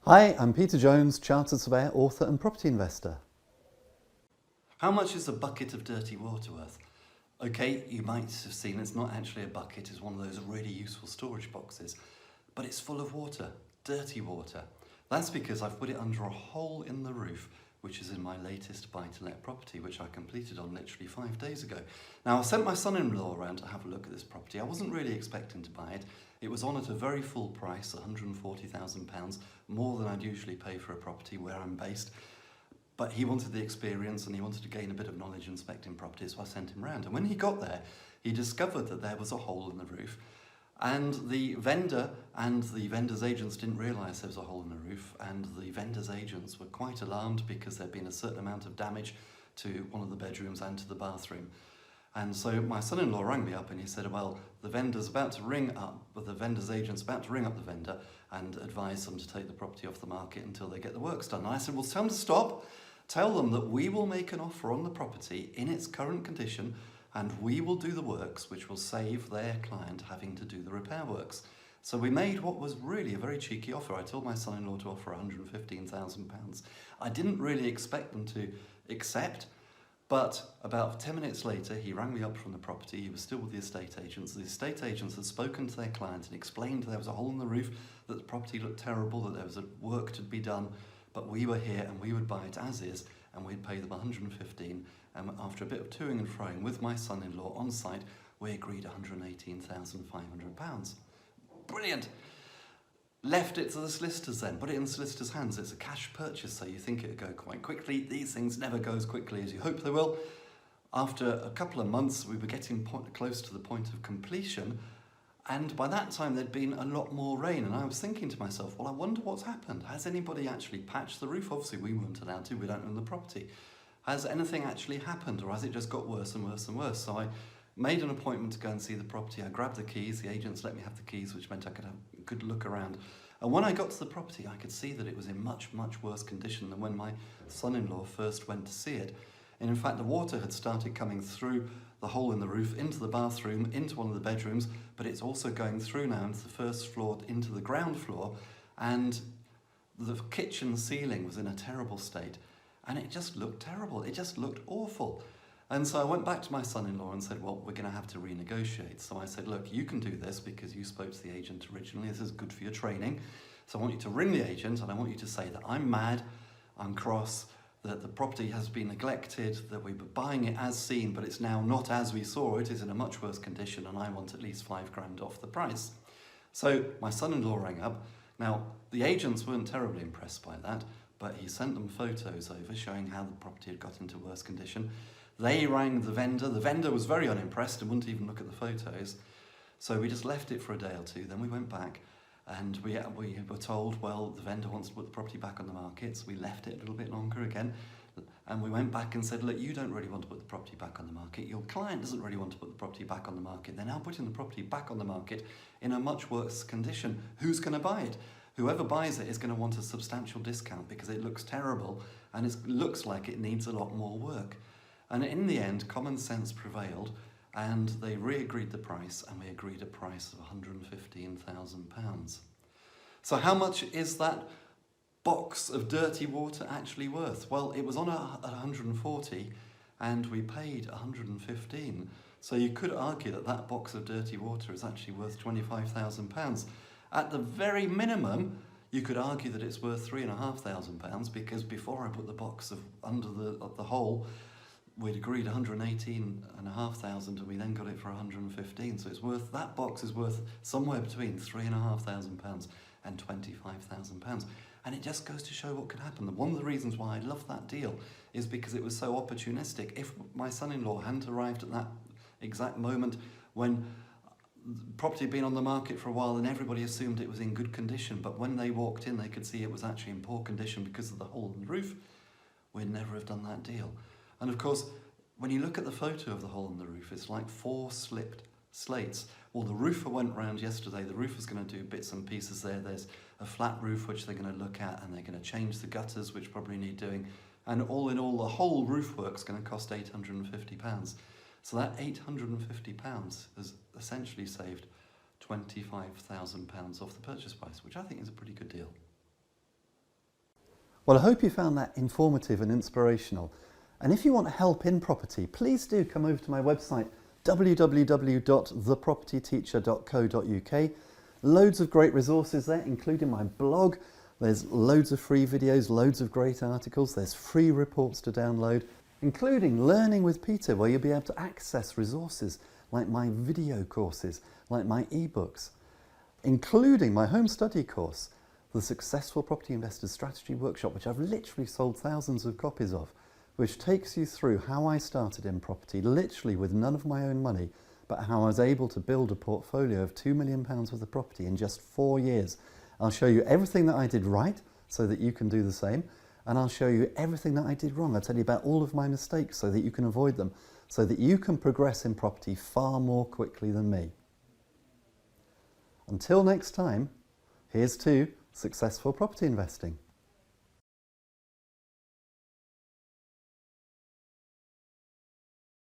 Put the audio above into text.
Hi, I'm Peter Jones, Chartered Surveyor, author and property investor. How much is a bucket of dirty water worth? Okay, you might have seen it's not actually a bucket, it's one of those really useful storage boxes, but it's full of water, dirty water. That's because I've put it under a hole in the roof, which is in my latest buy-to-let property, which I completed on literally 5 days ago. Now, I sent my son-in-law around to have a look at this property. I wasn't really expecting to buy it. It was on at a very full price, £140,000, more than I'd usually pay for a property where I'm based. But he wanted the experience and he wanted to gain a bit of knowledge inspecting properties, so I sent him round. And when he got there, he discovered that there was a hole in the roof, and the vendor and the vendor's agents didn't realise there was a hole in the roof, and the vendor's agents were quite alarmed because there'd been a certain amount of damage to one of the bedrooms and to the bathroom. And so my son-in-law rang me up and he said, well, the vendor's about to ring up, but the vendor's agent's about to ring up the vendor and advise them to take the property off the market until they get the works done. And I said, well, tell them to stop. Tell them that we will make an offer on the property in its current condition, and we will do the works, which will save their client having to do the repair works. So we made what was really a very cheeky offer. I told my son-in-law to offer £115,000. I didn't really expect them to accept, but about 10 minutes later, he rang me up from the property. He was still with the estate agents. The estate agents had spoken to their client and explained there was a hole in the roof, that the property looked terrible, that there was work to be done, but we were here and we would buy it as is, and we'd pay them £115,000. And after a bit of toing and froing with my son-in-law on site, we agreed £118,500. Brilliant! Left it to the solicitors then, put it in the solicitors' hands. It's a cash purchase, so you think it would go quite quickly. These things never go as quickly as you hope they will. After a couple of months, we were getting close to the point of completion, and by that time there'd been a lot more rain, and I was thinking to myself, well, I wonder what's happened. Has anybody actually patched the roof? Obviously we weren't allowed to, we don't own the property. Has anything actually happened, or has it just got worse and worse and worse? So I made an appointment to go and see the property. I grabbed the keys, the agents let me have the keys, which meant I could have a good look around. And when I got to the property, I could see that it was in much, much worse condition than when my son-in-law first went to see it. And in fact, the water had started coming through the hole in the roof, into the bathroom, into one of the bedrooms, but it's also going through now into the first floor, into the ground floor, and the kitchen ceiling was in a terrible state. And it just looked terrible. It just looked awful. And so I went back to my son-in-law and said, well, we're going to have to renegotiate. So I said, look, you can do this because you spoke to the agent originally. This is good for your training. So I want you to ring the agent and I want you to say that I'm mad, I'm cross, that the property has been neglected, that we were buying it as seen, but it's now not as we saw it. It's in a much worse condition, and I want at least £5,000 off the price. So my son-in-law rang up. Now, the agents weren't terribly impressed by that, but he sent them photos over showing how the property had got into worse condition. They rang the vendor. The vendor was very unimpressed and wouldn't even look at the photos. So we just left it for a day or two. Then we went back and we were told, well, the vendor wants to put the property back on the market. So we left it a little bit longer again. And we went back and said, look, you don't really want to put the property back on the market. Your client doesn't really want to put the property back on the market. They're now putting the property back on the market in a much worse condition. Who's going to buy it? Whoever buys it is going to want a substantial discount because it looks terrible and it looks like it needs a lot more work. And in the end, common sense prevailed and they re-agreed the price, and we agreed a price of £115,000. So how much is that box of dirty water actually worth? Well, it was on at 140 and we paid 115. So you could argue that that box of dirty water is actually worth £25,000. At the very minimum, you could argue that it's worth £3,500 because before I put the box under the hole, we'd agreed 118,500 and we then got it for 115. So it's worth, that box is worth somewhere between £3,500 and £25,000. And it just goes to show what could happen. One of the reasons why I love that deal is because it was so opportunistic. If my son-in-law hadn't arrived at that exact moment when the property had been on the market for a while and everybody assumed it was in good condition, but when they walked in they could see it was actually in poor condition because of the hole in the roof, we'd never have done that deal. And of course, when you look at the photo of the hole in the roof, it's like 4 slipped slates. Well, the roofer went round yesterday. The roofer's going to do bits and pieces there. There's a flat roof which they're going to look at, and they're going to change the gutters, which probably need doing. And all in all, the whole roof work's going to cost £850. So that £850 has essentially saved £25,000 off the purchase price, which I think is a pretty good deal. Well, I hope you found that informative and inspirational. And if you want help in property, please do come over to my website, www.thepropertyteacher.co.uk. Loads of great resources there, including my blog. There's loads of free videos, loads of great articles. There's free reports to download, including Learning with Peter, where you'll be able to access resources like my video courses, like my ebooks, including my home study course, the Successful Property Investors Strategy Workshop, which I've literally sold thousands of copies of, which takes you through how I started in property, literally with none of my own money, but how I was able to build a portfolio of £2 million worth of property in just 4 years. I'll show you everything that I did right so that you can do the same, and I'll show you everything that I did wrong. I'll tell you about all of my mistakes so that you can avoid them, so that you can progress in property far more quickly than me. Until next time, here's to successful property investing.